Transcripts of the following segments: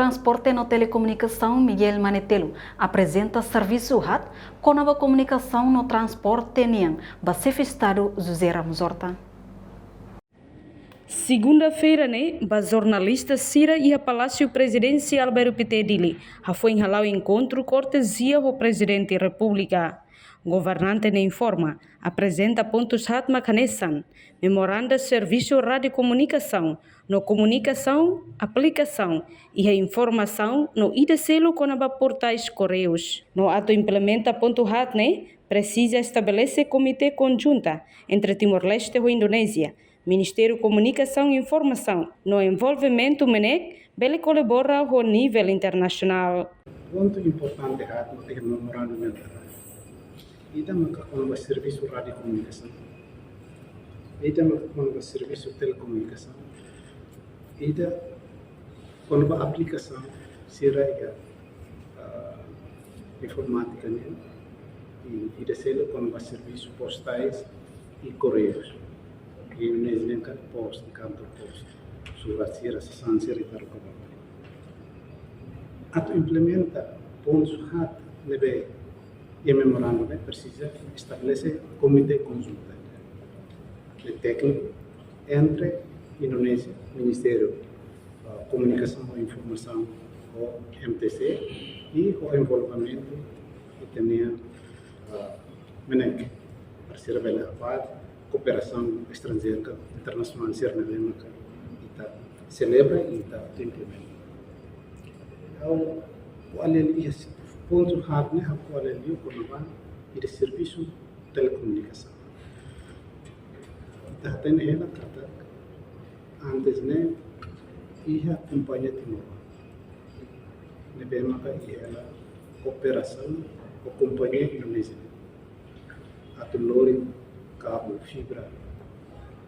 Transporte e Telecomunicação Miguel Manetelo apresenta serviço RAT com nova comunicação no transporte nian, Estado José Ramos Horta. Segunda-feira, a jornalista Cira e a Palácio Presidencial Berupité Dili foi enhalau encontro cortesia do Presidente da República. Governante informa, apresenta pontos RAT Macanessan, memoranda de serviço radiocomunicação, no comunicação, aplicação e a informação no IDCelo com a portais correios. No ato implementa ponto RAT, precisa estabelecer comitê conjunta entre Timor-Leste e Indonésia, Ministério de Comunicação e Informação, no envolvimento MENEC, ele colabora ao nível internacional. Ponto importante é o memorando de ida com o serviço de radiocomunicação, ida com o serviço de telecomunicação, ida com a aplicação será informática e ida selo com o serviço postais e correios. E nem cada posto, canto posto, sobre a sira, sanção e tal como. Ato implementa pontos RAT nebe e memorando precisa estabelecer comitê conjunto de técnico entre Indonésia, Ministério da Comunicação e Informação, o MTC e o envolvimento que tem MENEC, parceira bela cooperação estrangeira internacional sermelema que celebra e implementa. O aleli ponto RAT o aleli com o serviço de telecomunicação. Tem ela kata antes e a companhia Timor. Nebema que ela cooperação com a companhia indonésia. A Tulori cabo, fibra,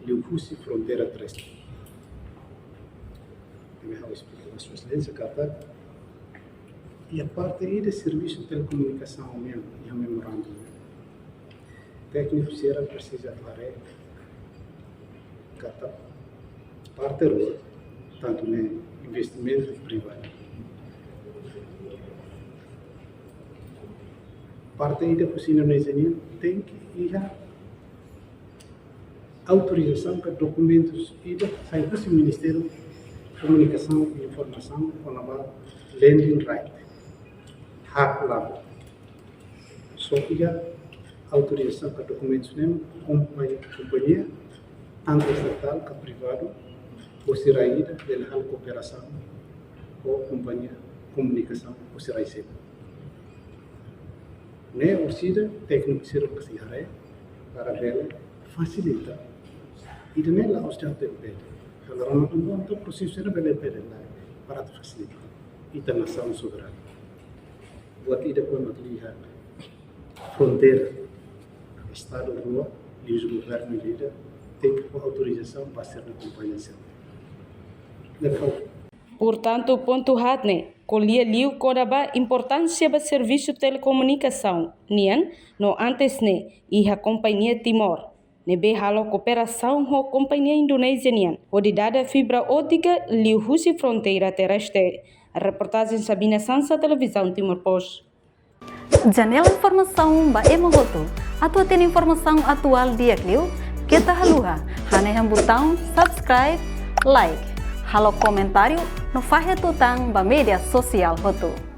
Liuhusi, fronteira terrestre. Eu vou explicar a sua excelência, Qatar. E a parte aí de serviço de telecomunicação mesmo, e a memorando. Técnico será precisa aclarar Qatar. Parte rua, tanto no investimento privado. Parte aí da cozinha indonésia tem que ir a autorização para documentos ida sai para o Ministério de Comunicação e Informação com a landing right hak lá só que a autorização para documentos nem companhia tanto estatal como privado ou será ida da cooperação ou companhia comunicação ou será isso né o sida técnico será que se hará para ver facilita e também lá os já tem pede. Agora não tem o processo será bem pede lá para facilitar e também nação soberana. Buat ida com uma liha fronteira estado rua e os governos líder tem que autorização para ser na companhia Portanto, ponto RAT colhia liu coraba importância do serviço de telecomunicação nian no antes e a companhia Timor. Nebe halo cooperação com a companhia indonésia nian, onde dada fibra óptica Liuhusi fronteira terrestre. A reportagem Sabina Sansa, televisão Timor-Post. Janela informação ba emohoto. Atau tem informação atual dia kliu, kita haluha. Haneham botão subscribe, like. Halo comentário no Fahia Tutang ba media sosial hotu.